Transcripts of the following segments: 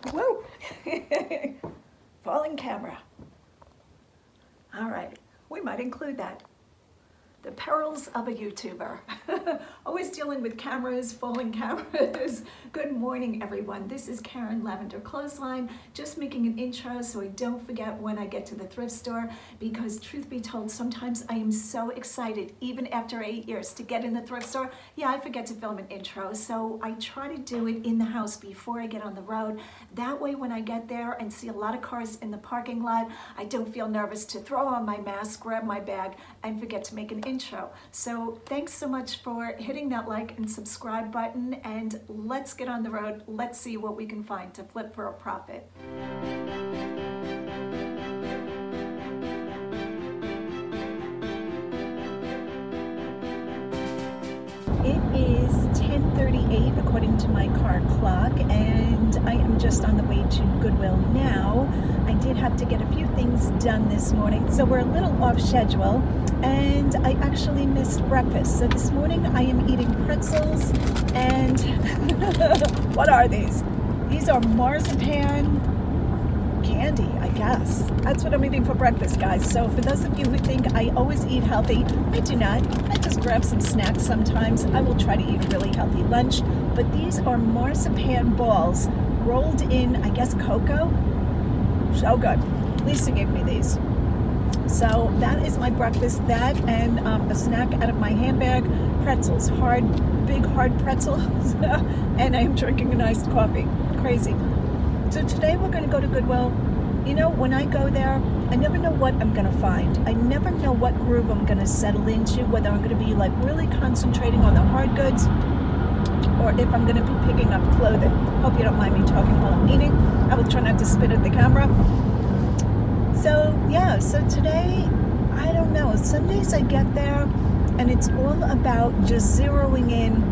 Whoa! Falling camera. All right, we might include that. The perils of a YouTuber. Always dealing with cameras, falling cameras. Good morning, everyone. This is Karen, Lavenderclothesline. Just making an intro so I don't forget when I get to the thrift store, because truth be told, sometimes I am so excited, even after 8 years, to get in the thrift store. Yeah, I forget to film an intro, so I try to do it in the house before I get on the road. That way, when I get there and see a lot of cars in the parking lot, I don't feel nervous to throw on my mask, grab my bag, and forget to make an intro. So thanks so much for hitting that like and subscribe button, and let's get on the road. Let's see what we can find to flip for a profit. It is 10:38 according to my car clock, and I am just on the way to Goodwill now. I did have to get a few things done this morning, so we're a little off schedule, and I actually missed breakfast. So this morning I am eating pretzels and what are these? These are marzipan candy, I guess. That's what I'm eating for breakfast, guys. So for those of you who think I always eat healthy, I do not. I just grab some snacks sometimes. I will try to eat a really healthy lunch, but these are marzipan balls rolled in, I guess, cocoa. So good. Lisa gave me these. So that is my breakfast, that and a snack out of my handbag, pretzels, big hard pretzels, and I am drinking an iced coffee. Crazy. So today we're going to go to Goodwill. You know, when I go there, I never know what I'm going to find. I never know what groove I'm going to settle into, whether I'm going to be like really concentrating on the hard goods or if I'm going to be picking up clothing. Hope you don't mind me talking while I'm eating. I will try not to spit at the camera. So yeah, so today, I don't know. Some days I get there and it's all about just zeroing in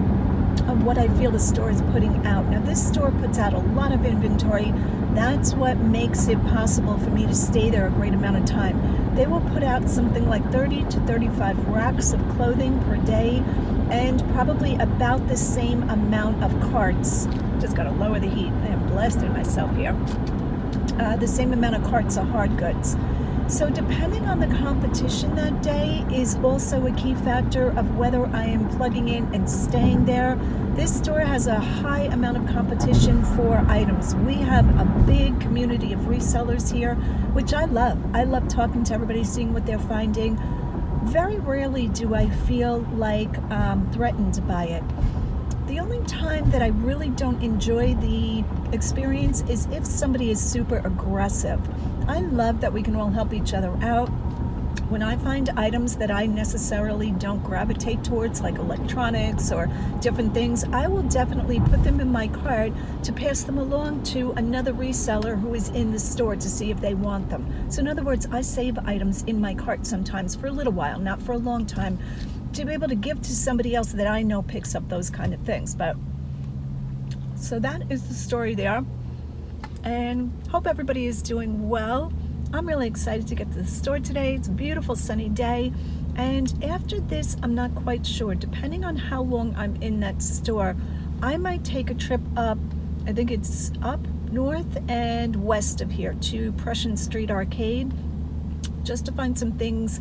on what I feel the store is putting out. Now this store puts out a lot of inventory. That's what makes it possible for me to stay there a great amount of time. They will put out something like 30 to 35 racks of clothing per day, and probably about the same amount of carts. Just gotta lower the heat. I am blasting myself here. The same amount of carts of hard goods. So depending on the competition that day is also a key factor of whether I am plugging in and staying there. This store has a high amount of competition for items. We have a big community of resellers here, which I love. I love talking to everybody, seeing what they're finding. Very rarely do I feel like threatened by it. The only time that I really don't enjoy the experience is if somebody is super aggressive. I love that we can all help each other out. When I find items that I necessarily don't gravitate towards, like electronics or different things, I will definitely put them in my cart to pass them along to another reseller who is in the store to see if they want them. So in other words, I save items in my cart sometimes for a little while, not for a long time, to be able to give to somebody else that I know picks up those kind of things. But so that is the story there, and hope everybody is doing well. I'm really excited to get to the store today. It's a beautiful sunny day, and after this I'm not quite sure, depending on how long I'm in that store, I might take a trip up, I think it's up north and west of here to Prussian Street Arcade, just to find some things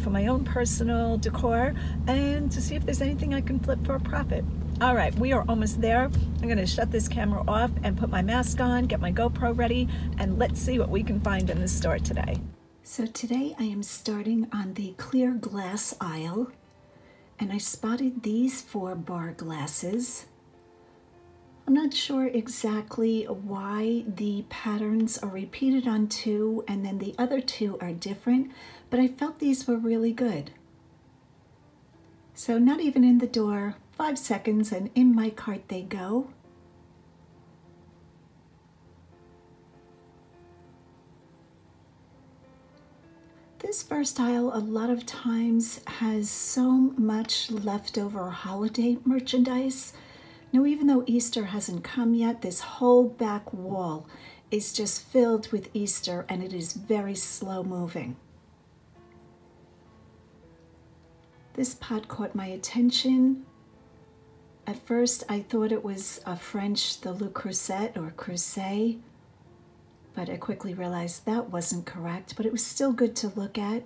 for my own personal decor and to see if there's anything I can flip for a profit. All right, we are almost there. I'm gonna shut this camera off and put my mask on, get my GoPro ready, and let's see what we can find in the store today. So today I am starting on the clear glass aisle, and I spotted these 4 bar glasses. I'm not sure exactly why the patterns are repeated on 2 and then the other 2 are different, but I felt these were really good. So not even in the door, 5 seconds and in my cart they go. This first aisle a lot of times has so much leftover holiday merchandise. Now, even though Easter hasn't come yet, this whole back wall is just filled with Easter, and it is very slow moving. This pot caught my attention. At first, I thought it was a French, the Le Creuset or Creuset, but I quickly realized that wasn't correct, but it was still good to look at.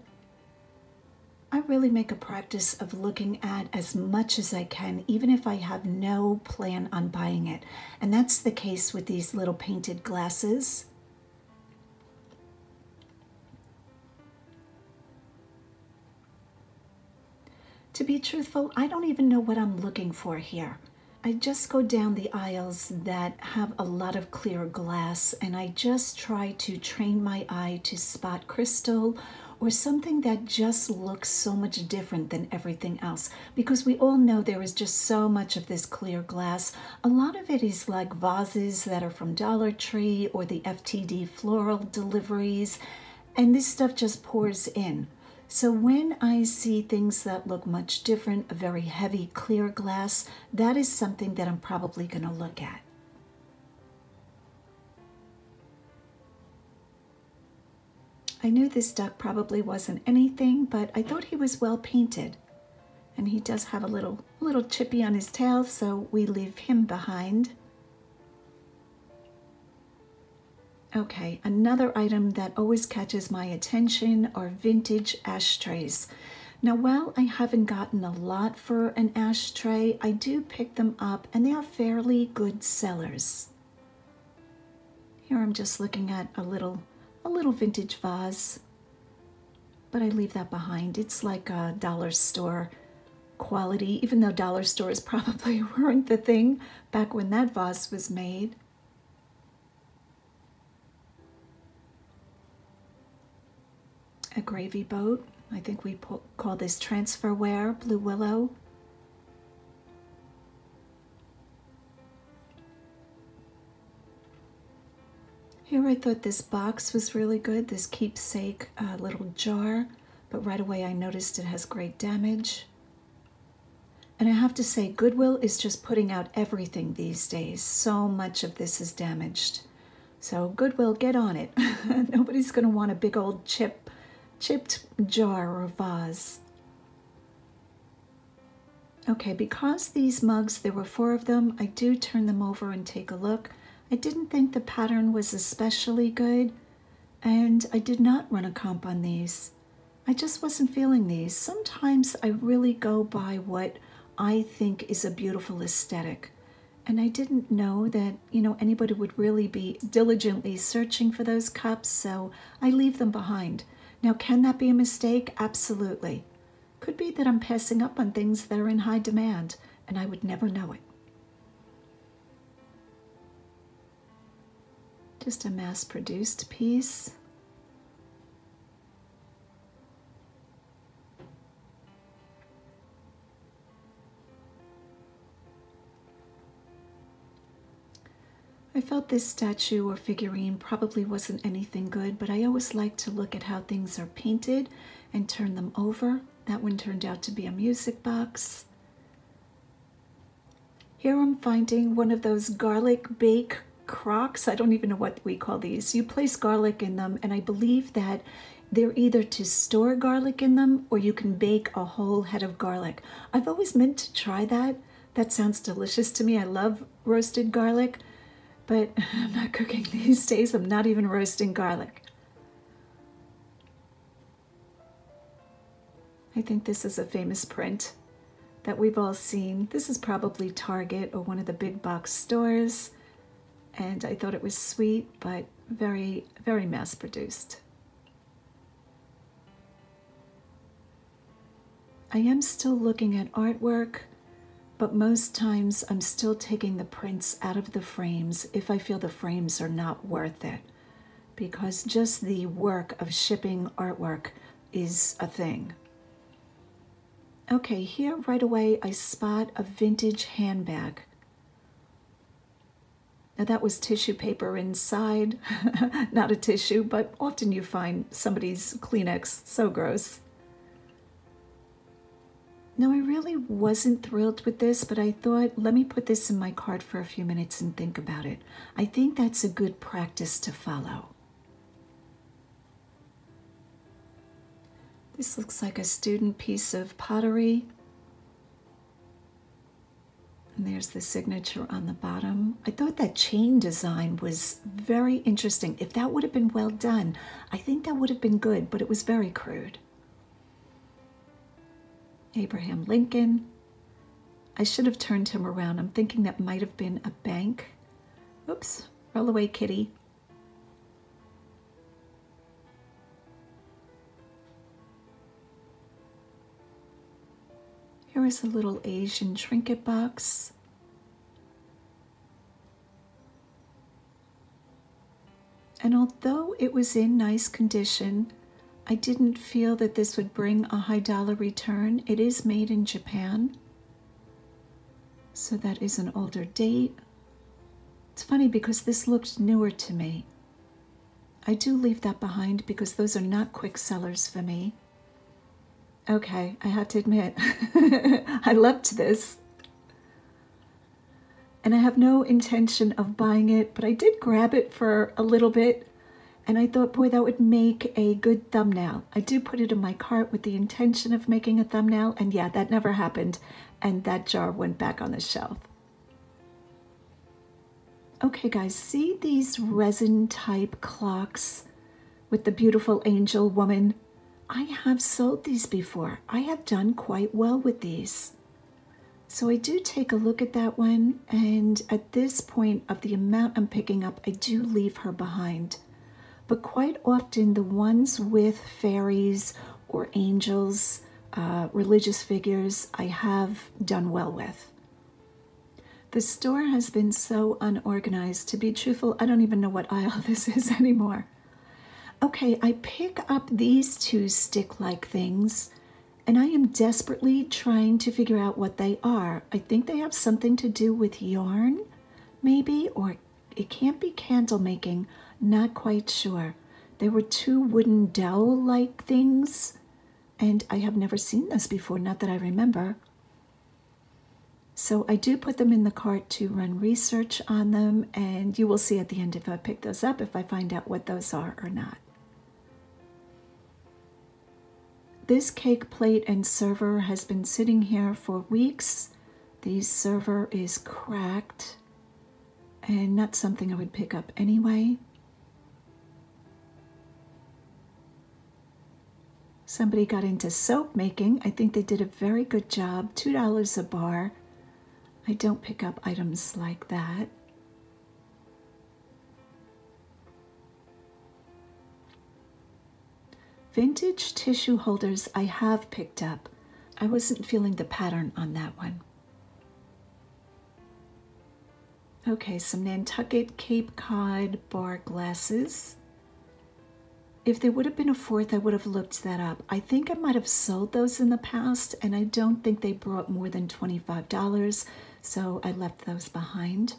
I really make a practice of looking at as much as I can, even if I have no plan on buying it. And that's the case with these little painted glasses. To be truthful, I don't even know what I'm looking for here. I just go down the aisles that have a lot of clear glass, and I just try to train my eye to spot crystal or something that just looks so much different than everything else, because we all know there is just so much of this clear glass. A lot of it is like vases that are from Dollar Tree or the FTD floral deliveries, and this stuff just pours in. So when I see things that look much different, a very heavy clear glass, that is something that I'm probably going to look at. I knew this duck probably wasn't anything, but I thought he was well painted. And he does have a little chippy on his tail, so we leave him behind. Okay, another item that always catches my attention are vintage ashtrays. Now, while I haven't gotten a lot for an ashtray, I do pick them up and they are fairly good sellers. Here I'm just looking at a little vintage vase, but I leave that behind. It's like a dollar store quality, even though dollar stores probably weren't the thing back when that vase was made. A gravy boat. I think we call this transferware, blue willow. Here I thought this box was really good, this keepsake little jar, but right away I noticed it has great damage. And I have to say, Goodwill is just putting out everything these days. So much of this is damaged. So Goodwill, get on it. Nobody's going to want a big old chipped jar or vase. Okay, because these mugs, there were 4 of them, I do turn them over and take a look. I didn't think the pattern was especially good, and I did not run a comp on these. I just wasn't feeling these. Sometimes I really go by what I think is a beautiful aesthetic. And I didn't know that, anybody would really be diligently searching for those cups, so I leave them behind. Now, can that be a mistake? Absolutely. Could be that I'm passing up on things that are in high demand, and I would never know it. Just a mass-produced piece. I felt this statue or figurine probably wasn't anything good, but I always like to look at how things are painted and turn them over. That one turned out to be a music box. Here I'm finding one of those garlic bake crocks. I don't even know what we call these. You place garlic in them, and I believe that they're either to store garlic in them or you can bake a whole head of garlic. I've always meant to try that. That sounds delicious to me. I love roasted garlic, but I'm not cooking these days. I'm not even roasting garlic. I think this is a famous print that we've all seen. This is probably Target or one of the big box stores. And I thought it was sweet, but very, very mass-produced. I am still looking at artwork, but most times I'm still taking the prints out of the frames if I feel the frames are not worth it, because just the work of shipping artwork is a thing. Okay, here right away I spot a vintage handbag. Now that was tissue paper inside, not a tissue, but often you find somebody's Kleenex. So gross. Now I really wasn't thrilled with this, but I thought, let me put this in my cart for a few minutes and think about it. I think that's a good practice to follow. This looks like a student piece of pottery. And there's the signature on the bottom. I thought that chain design was very interesting. If that would have been well done, I think that would have been good, but it was very crude. Abraham Lincoln. I should have turned him around. I'm thinking that might have been a bank. Oops, roll away, kitty. Here is a little Asian trinket box. And although it was in nice condition, I didn't feel that this would bring a high dollar return. It is made in Japan. So that is an older date. It's funny because this looked newer to me. I do leave that behind because those are not quick sellers for me. Okay, I have to admit, I loved this. And I have no intention of buying it, but I did grab it for a little bit. And I thought, boy, that would make a good thumbnail. I do put it in my cart with the intention of making a thumbnail. And yeah, that never happened. And that jar went back on the shelf. Okay, guys, see these resin type clocks with the beautiful angel woman? I have sold these before. I have done quite well with these. So I do take a look at that one, and at this point of the amount I'm picking up, I do leave her behind. But quite often the ones with fairies or angels, religious figures, I have done well with. The store has been so unorganized. To be truthful, I don't even know what aisle this is anymore. Okay, I pick up these two stick-like things, and I am desperately trying to figure out what they are. I think they have something to do with yarn, maybe, or it can't be candle making, not quite sure. There were two wooden dowel-like things, and I have never seen this before, not that I remember. So I do put them in the cart to run research on them, and you will see at the end if I pick those up, if I find out what those are or not. This cake plate and server has been sitting here for weeks. The server is cracked and not something I would pick up anyway. Somebody got into soap making. I think they did a very good job. $2 a bar. I don't pick up items like that. Vintage tissue holders I have picked up. I wasn't feeling the pattern on that one. Okay, some Nantucket Cape Cod bar glasses. If there would have been a fourth, I would have looked that up. I think I might have sold those in the past, and I don't think they brought more than $25, so I left those behind.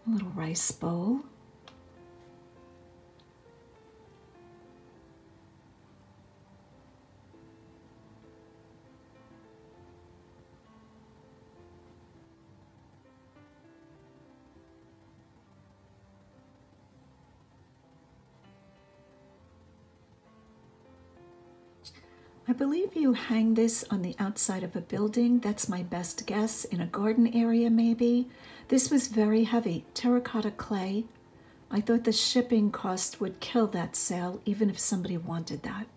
A little rice bowl. I believe you hang this on the outside of a building. That's my best guess. In a garden area, maybe. This was very heavy. Terracotta clay. I thought the shipping cost would kill that sale, even if somebody wanted that.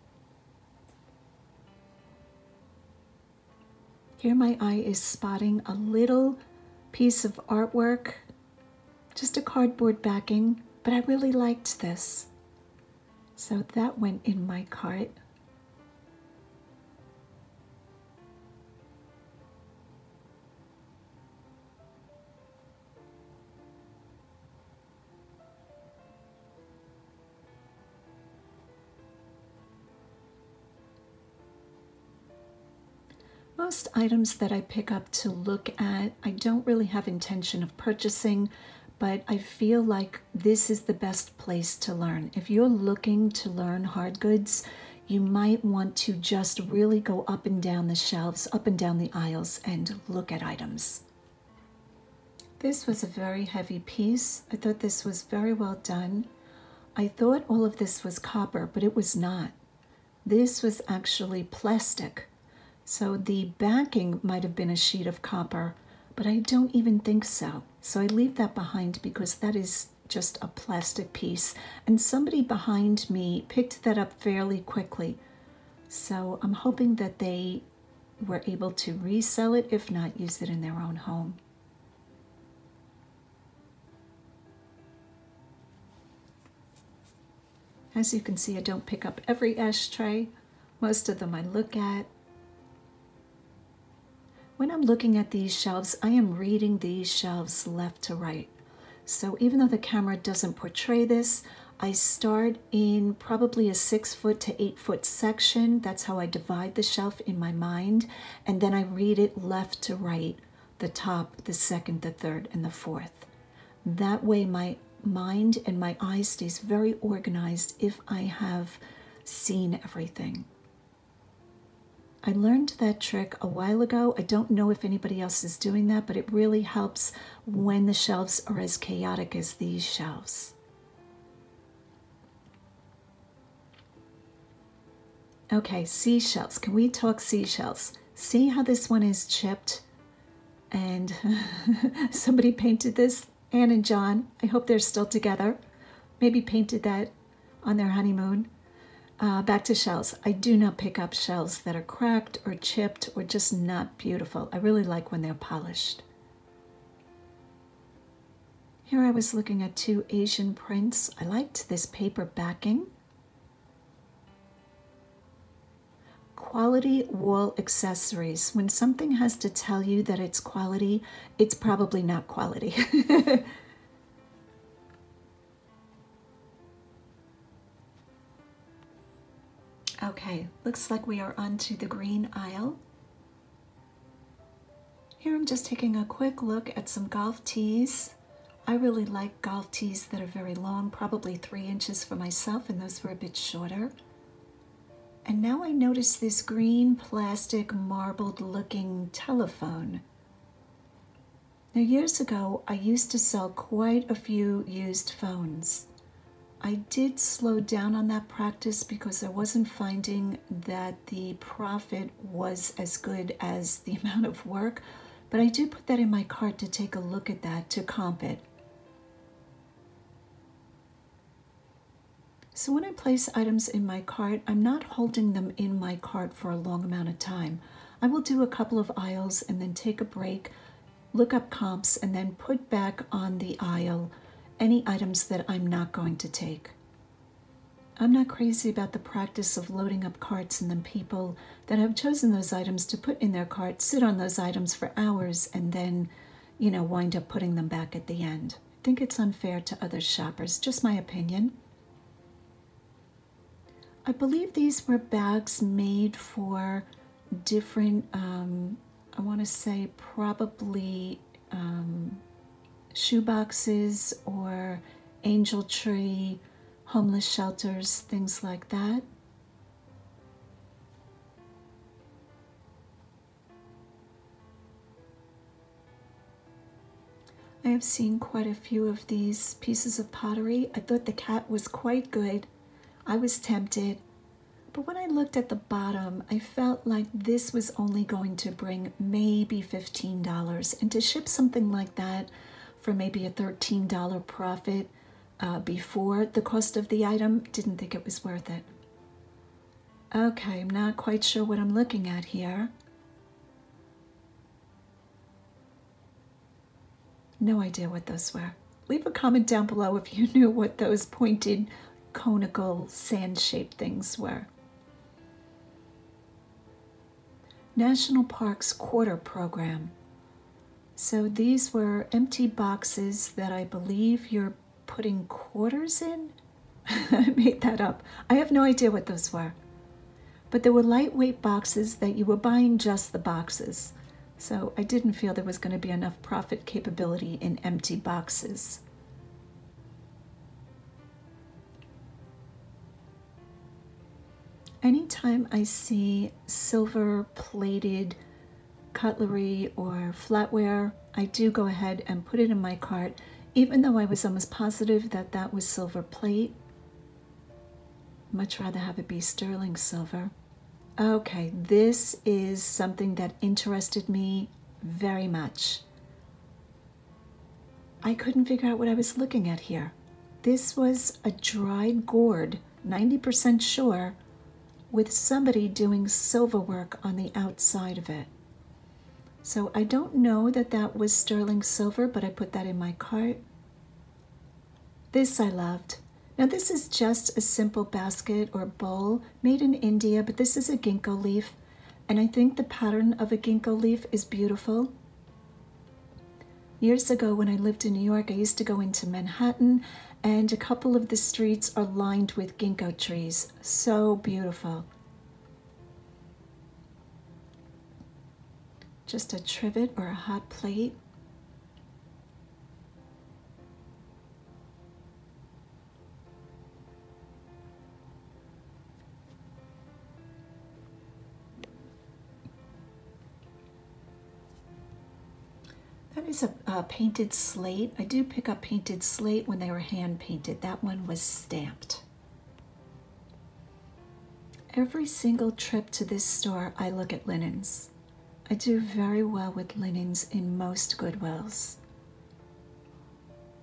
Here my eye is spotting a little piece of artwork. Just a cardboard backing, but I really liked this. So that went in my cart. Most items that I pick up to look at, I don't really have intention of purchasing, but I feel like this is the best place to learn. If you're looking to learn hard goods, you might want to just really go up and down the shelves, up and down the aisles, and look at items. This was a very heavy piece. I thought this was very well done. I thought all of this was copper, but it was not. This was actually plastic. So the backing might have been a sheet of copper, but I don't even think so. So I leave that behind because that is just a plastic piece. And somebody behind me picked that up fairly quickly. So I'm hoping that they were able to resell it, if not use it in their own home. As you can see, I don't pick up every ashtray. Most of them I look at. When I'm looking at these shelves, I am reading these shelves left to right. So even though the camera doesn't portray this, I start in probably a 6 foot to 8 foot section. That's how I divide the shelf in my mind. And then I read it left to right, the top, the second, the third, and the fourth. That way my mind and my eye stays very organized if I have seen everything. I learned that trick a while ago. I don't know if anybody else is doing that, but it really helps when the shelves are as chaotic as these shelves. Okay, seashells. Can we talk seashells? See how this one is chipped? And somebody painted this, Anne and John. I hope they're still together. Maybe painted that on their honeymoon. Back to shells. I do not pick up shells that are cracked or chipped or just not beautiful. I really like when they're polished. Here I was looking at 2 Asian prints. I liked this paper backing. Quality wall accessories. When something has to tell you that it's quality, it's probably not quality. Okay, looks like we are onto the green aisle. Here I'm just taking a quick look at some golf tees. I really like golf tees that are very long, probably 3 inches for myself, and those were a bit shorter. And now I notice this green plastic marbled looking telephone. Now years ago, I used to sell quite a few used phones. I did slow down on that practice because I wasn't finding that the profit was as good as the amount of work, but I do put that in my cart to take a look at that to comp it. So when I place items in my cart, I'm not holding them in my cart for a long amount of time. I will do a couple of aisles and then take a break, look up comps, and then put back on the aisle any items that I'm not going to take. I'm not crazy about the practice of loading up carts and then people that have chosen those items to put in their cart sit on those items for hours and then, you know, wind up putting them back at the end. I think it's unfair to other shoppers, just my opinion. I believe these were bags made for different, I want to say probably shoe boxes or angel tree, homeless shelters, things like that. I have seen quite a few of these pieces of pottery. I thought the cat was quite good. I was tempted, but when I looked at the bottom, I felt like this was only going to bring maybe $15, and to ship something like that for maybe a $13 profit before the cost of the item, didn't think it was worth it. Okay, I'm not quite sure what I'm looking at here. No idea what those were. Leave a comment down below if you knew what those pointed, conical, sand-shaped things were. National Parks Quarter Program. So these were empty boxes that I believe you're putting quarters in? I made that up. I have no idea what those were. But there were lightweight boxes that you were buying just the boxes. So I didn't feel there was going to be enough profit capability in empty boxes. Anytime I see silver-plated cutlery or flatware, I do go ahead and put it in my cart, even though I was almost positive that that was silver plate. Much rather have it be sterling silver. Okay, this is something that interested me very much. I couldn't figure out what I was looking at here. This was a dried gourd, 90% sure, with somebody doing silver work on the outside of it. So I don't know that that was sterling silver, but I put that in my cart. This I loved. Now this is just a simple basket or bowl made in India, but this is a ginkgo leaf, and I think the pattern of a ginkgo leaf is beautiful. Years ago when I lived in New York, I used to go into Manhattan, and a couple of the streets are lined with ginkgo trees. So beautiful. Just a trivet or a hot plate. That is a painted slate. I do pick up painted slate when they were hand painted. That one was stamped. Every single trip to this store, I look at linens. I do very well with linens in most Goodwills.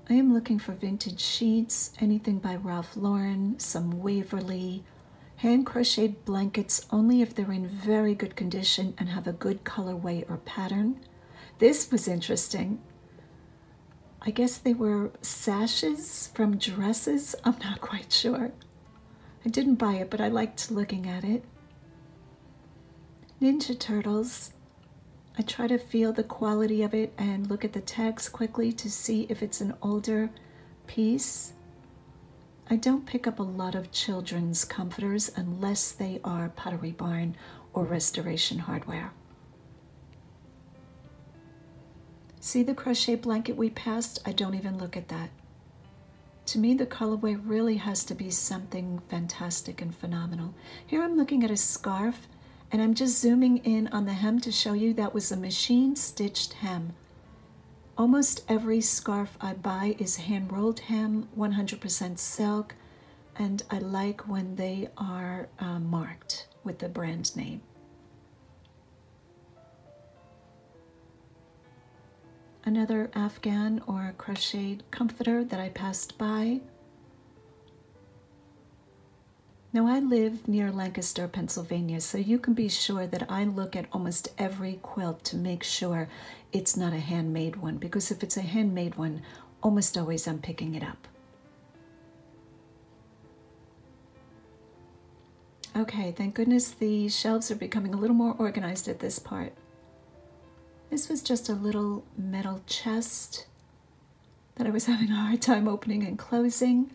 I am looking for vintage sheets, anything by Ralph Lauren, some Waverly, hand crocheted blankets only if they're in very good condition and have a good colorway or pattern. This was interesting. I guess they were sashes from dresses. I'm not quite sure. I didn't buy it, but I liked looking at it. Ninja Turtles. I try to feel the quality of it and look at the tags quickly to see if it's an older piece. I don't pick up a lot of children's comforters unless they are Pottery Barn or Restoration Hardware. See the crochet blanket we passed? I don't even look at that. To me, the colorway really has to be something fantastic and phenomenal. Here I'm looking at a scarf, and I'm just zooming in on the hem to show you that was a machine-stitched hem. Almost every scarf I buy is hand-rolled hem, 100% silk, and I like when they are marked with the brand name. Another Afghan or crocheted comforter that I passed by. Now I live near Lancaster, Pennsylvania, so you can be sure that I look at almost every quilt to make sure it's not a handmade one, because if it's a handmade one, almost always I'm picking it up. Okay, thank goodness the shelves are becoming a little more organized at this part. This was just a little metal chest that I was having a hard time opening and closing.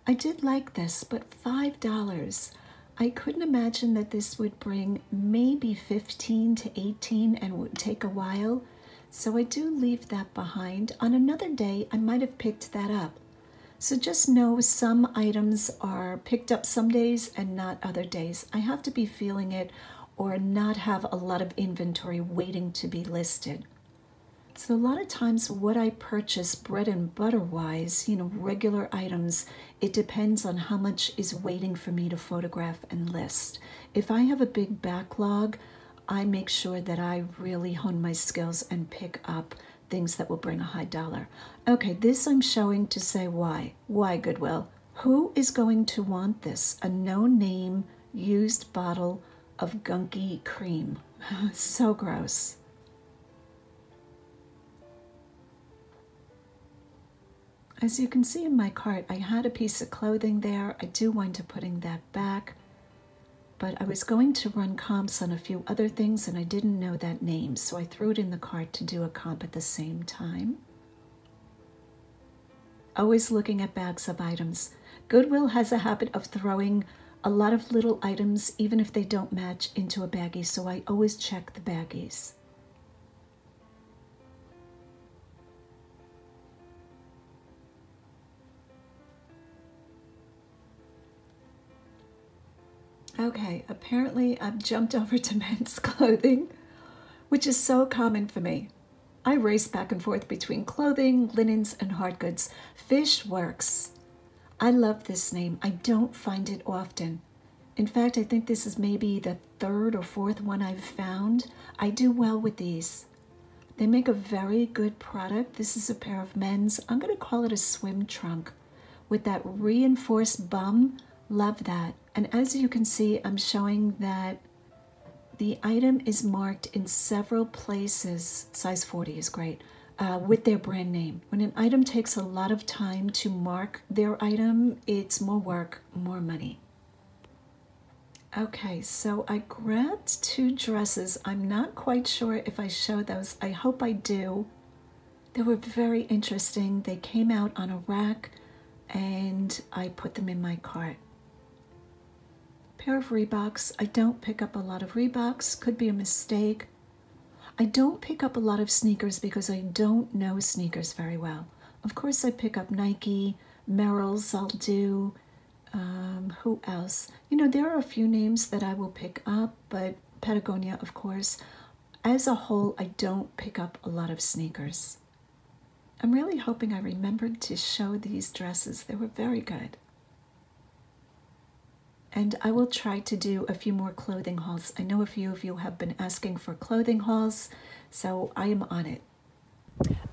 I did like this, but $5. I couldn't imagine that this would bring maybe 15 to 18 and would take a while, so I do leave that behind. On another day, I might have picked that up. So just know some items are picked up some days and not other days. I have to be feeling it or not have a lot of inventory waiting to be listed. So a lot of times what I purchase bread and butter wise, regular items, it depends on how much is waiting for me to photograph and list. If I have a big backlog, I make sure that I really hone my skills and pick up things that will bring a high dollar. Okay, this I'm showing to say why. Why, Goodwill? Who is going to want this? A no-name used bottle of gunky cream. So gross. As you can see in my cart, I had a piece of clothing there. I do wind up putting that back, but I was going to run comps on a few other things and I didn't know that name, so I threw it in the cart to do a comp at the same time. Always looking at bags of items. Goodwill has a habit of throwing a lot of little items, even if they don't match, into a baggie, so I always check the baggies. Okay, apparently I've jumped over to men's clothing, which is so common for me. I race back and forth between clothing, linens, and hard goods. Fish Works. I love this name. I don't find it often. In fact, I think this is maybe the third or fourth one I've found. I do well with these. They make a very good product. This is a pair of men's, I'm going to call it a swim trunk with that reinforced bum. Love that. And as you can see, I'm showing that the item is marked in several places. Size 40 is great. With their brand name. When an item takes a lot of time to mark their item, it's more work, more money. Okay, so I grabbed 2 dresses. I'm not quite sure if I show those. I hope I do. They were very interesting. They came out on a rack and I put them in my cart. Pair of Reeboks. I don't pick up a lot of Reeboks. Could be a mistake. I don't pick up a lot of sneakers because I don't know sneakers very well. Of course, I pick up Nike, Merrell's I'll do. Who else? You know, there are a few names that I will pick up, but Patagonia, of course. As a whole, I don't pick up a lot of sneakers. I'm really hoping I remembered to show these dresses. They were very good. And I will try to do a few more clothing hauls. I know a few of you have been asking for clothing hauls, so I am on it.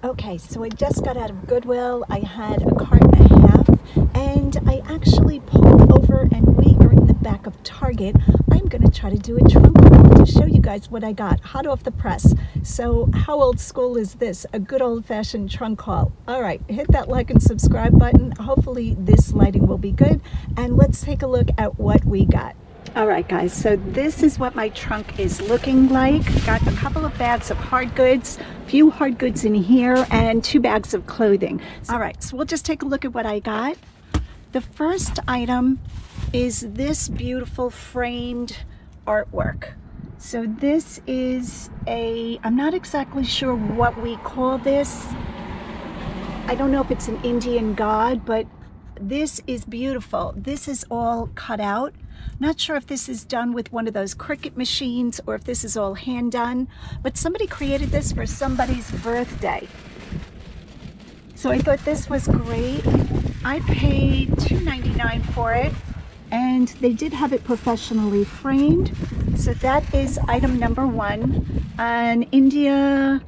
Okay, so I just got out of Goodwill. I had a cart and a half, and I actually pulled over, and we are in the back of Target. I'm going to try to do a trunk haul to show you guys what I got, hot off the press. So how old school is this? A good old-fashioned trunk haul. All right, hit that like and subscribe button. Hopefully this lighting will be good, and let's take a look at what we got. All right, guys, so this is what my trunk is looking like. Got a couple of bags of hard goods, a few hard goods in here, and 2 bags of clothing. All right, so we'll just take a look at what I got. The first item is this beautiful framed artwork. So this is I'm not exactly sure what we call this. I don't know if it's an Indian god, but this is beautiful. This is all cut out. Not sure if this is done with one of those Cricut machines or if this is all hand done, but somebody created this for somebody's birthday. So I thought this was great. I paid $2.99 for it, and they did have it professionally framed. So that is item number 1, an India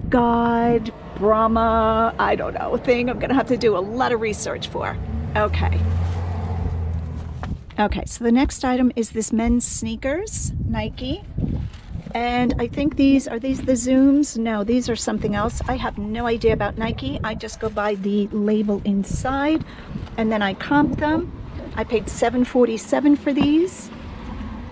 god, Brahma, I don't know, thing I'm gonna have to do a lot of research for. Okay, so the next item is this men's sneakers, Nike. And I think are these the Zooms? No, these are something else. I have no idea about Nike. I just go by the label inside, and then I comp them. I paid $7.47 for these.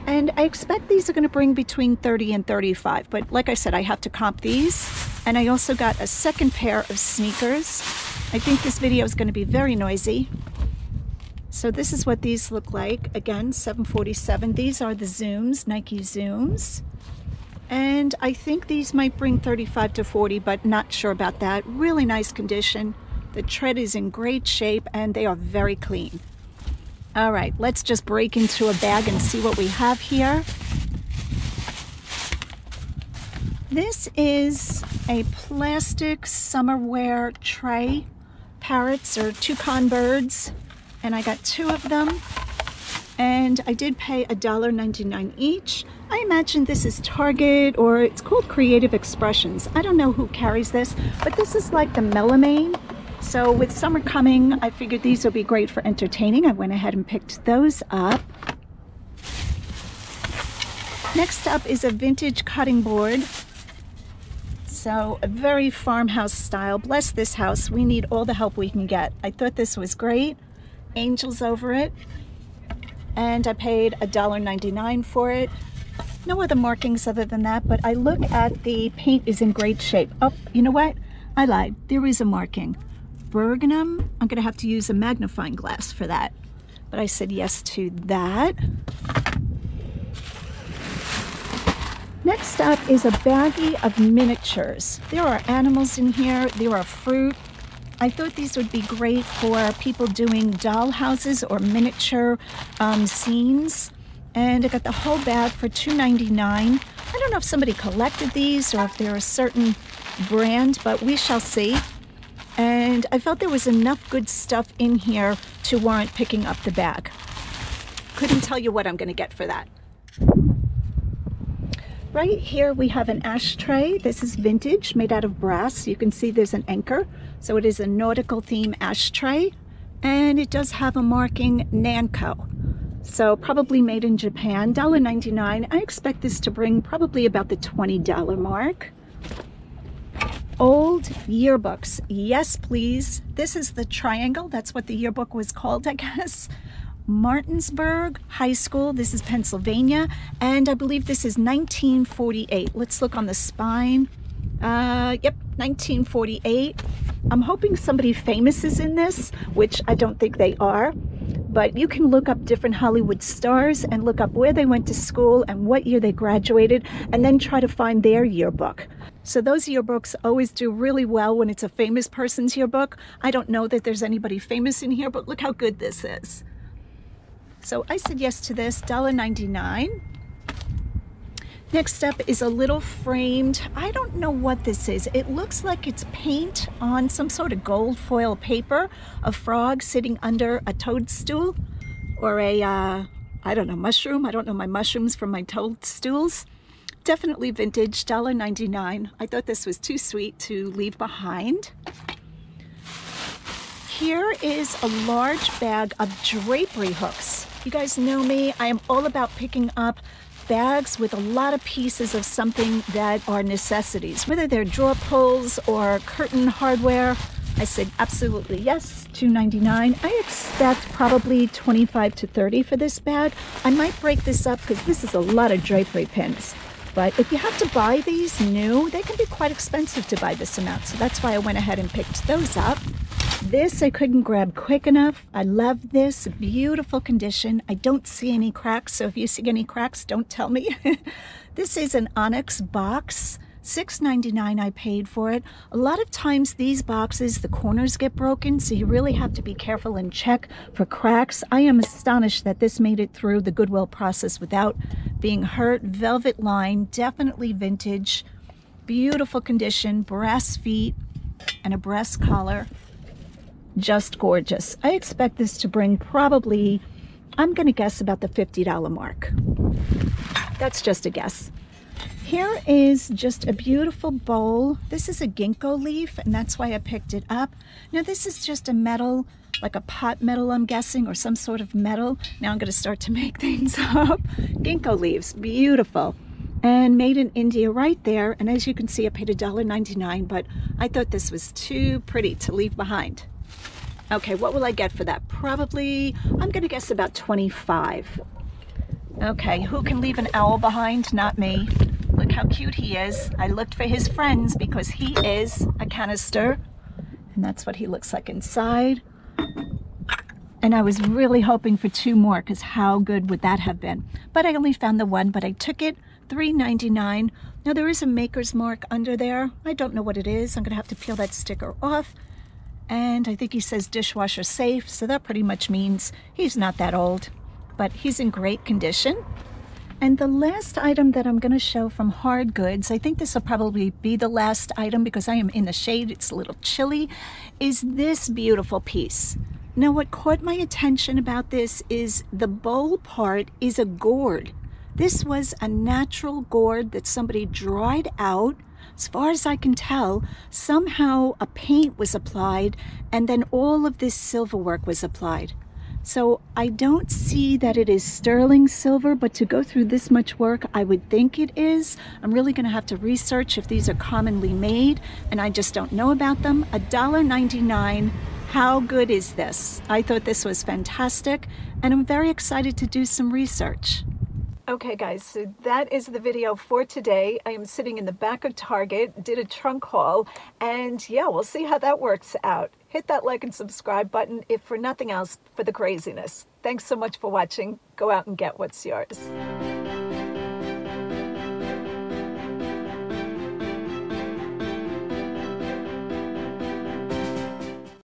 And I expect these are gonna bring between 30 and 35, but like I said, I have to comp these. And I also got a second pair of sneakers. I think this video is gonna be very noisy. So this is what these look like. Again, $7.47. These are the Zooms, Nike Zooms. And I think these might bring 35 to 40, but not sure about that. Really nice condition. The tread is in great shape, and they are very clean. All right, let's just break into a bag and see what we have here. This is a plastic summer wear tray. Parrots or toucan birds. And I got 2 of them, and I did pay $1.99 each. I imagine this is Target, or it's called Creative Expressions. I don't know who carries this, but this is like the melamine. So with summer coming, I figured these would be great for entertaining. I went ahead and picked those up. Next up is a vintage cutting board. So a very farmhouse style. Bless this house. We need all the help we can get. I thought this was great. Angels over it, and I paid $1.99 for it. No other markings other than that, but I look at the paint is in great shape. Oh, you know what? I lied. There is a marking. Bergenum. I'm gonna have to use a magnifying glass for that, but I said yes to that. Next up is a baggie of miniatures. There are animals in here. There are fruit. I thought these would be great for people doing doll houses or miniature scenes. And I got the whole bag for $2.99. I don't know if somebody collected these or if they're a certain brand, but we shall see. And I felt there was enough good stuff in here to warrant picking up the bag. Couldn't tell you what I'm going to get for that. right here we have an ashtray. This is vintage, made out of brass. You can see there's an anchor. So it is a nautical theme ashtray, and it does have a marking Nanco. So probably made in Japan, $1.99. I expect this to bring probably about the $20 mark. Old yearbooks, yes please. This is the triangle, that's what the yearbook was called, I guess. Martinsburg High School, this is Pennsylvania, and I believe this is 1948. Let's look on the spine. Yep, 1948. I'm hoping somebody famous is in this, which I don't think they are, but you can look up different Hollywood stars and look up where they went to school and what year they graduated, and then try to find their yearbook. So those yearbooks always do really well when it's a famous person's yearbook. I don't know that there's anybody famous in here, but look how good this is. So I said yes to this, $1.99. Next up is a little framed, I don't know what this is. It looks like it's paint on some sort of gold foil paper, a frog sitting under a toadstool, or a, I don't know, mushroom. I don't know my mushrooms from my toadstools. Definitely vintage, $1.99. I thought this was too sweet to leave behind. Here is a large bag of drapery hooks. You guys know me, I am all about picking up bags with a lot of pieces of something that are necessities, whether they're drawer pulls or curtain hardware. I said absolutely yes, $2.99. I expect probably $25 to $30 for this bag. I might break this up because this is a lot of drapery pins. But if you have to buy these new, they can be quite expensive to buy this amount. So that's why I went ahead and picked those up. This I couldn't grab quick enough. I love this, beautiful condition. I don't see any cracks, so if you see any cracks, don't tell me. This is an onyx box, $6.99 I paid for it. A lot of times these boxes, the corners get broken, so you really have to be careful and check for cracks. I am astonished that this made it through the Goodwill process without being hurt. Velvet line, definitely vintage, beautiful condition, brass feet, and a brass collar. Just gorgeous. I expect this to bring probably, I'm going to guess about the $50 mark. That's just a guess. Here is just a beautiful bowl. This is a ginkgo leaf, and that's why I picked it up. Now this is just a metal, like a pot metal, I'm guessing, or some sort of metal. Now I'm going to start to make things up. Ginkgo leaves, beautiful. And made in India right there. And as you can see, I paid $1.99, but I thought this was too pretty to leave behind. Okay, what will I get for that? Probably, I'm gonna guess about $25. Okay, who can leave an owl behind? Not me. Look how cute he is. I looked for his friends because he is a canister, and that's what he looks like inside. And I was really hoping for two more, because how good would that have been? But I only found the one, but I took it, $3.99. Now there is a maker's mark under there. I don't know what it is. I'm gonna have to peel that sticker off. And I think he says dishwasher safe, so that pretty much means he's not that old, but he's in great condition. And the last item that I'm going to show from Hard Goods, I think this will probably be the last item because I am in the shade, it's a little chilly, is this beautiful piece. Now what caught my attention about this is the bowl part is a gourd. This was a natural gourd that somebody dried out. As far as I can tell, somehow a paint was applied and then all of this silver work was applied. So I don't see that it is sterling silver, but to go through this much work, I would think it is. I'm really going to have to research if these are commonly made, and I just don't know about them. $1.99. How good is this? I thought this was fantastic, and I'm very excited to do some research. Okay guys, so that is the video for today. I am sitting in the back of Target, did a trunk haul, and yeah, we'll see how that works out. Hit that like and subscribe button, if for nothing else, for the craziness. Thanks so much for watching. Go out and get what's yours.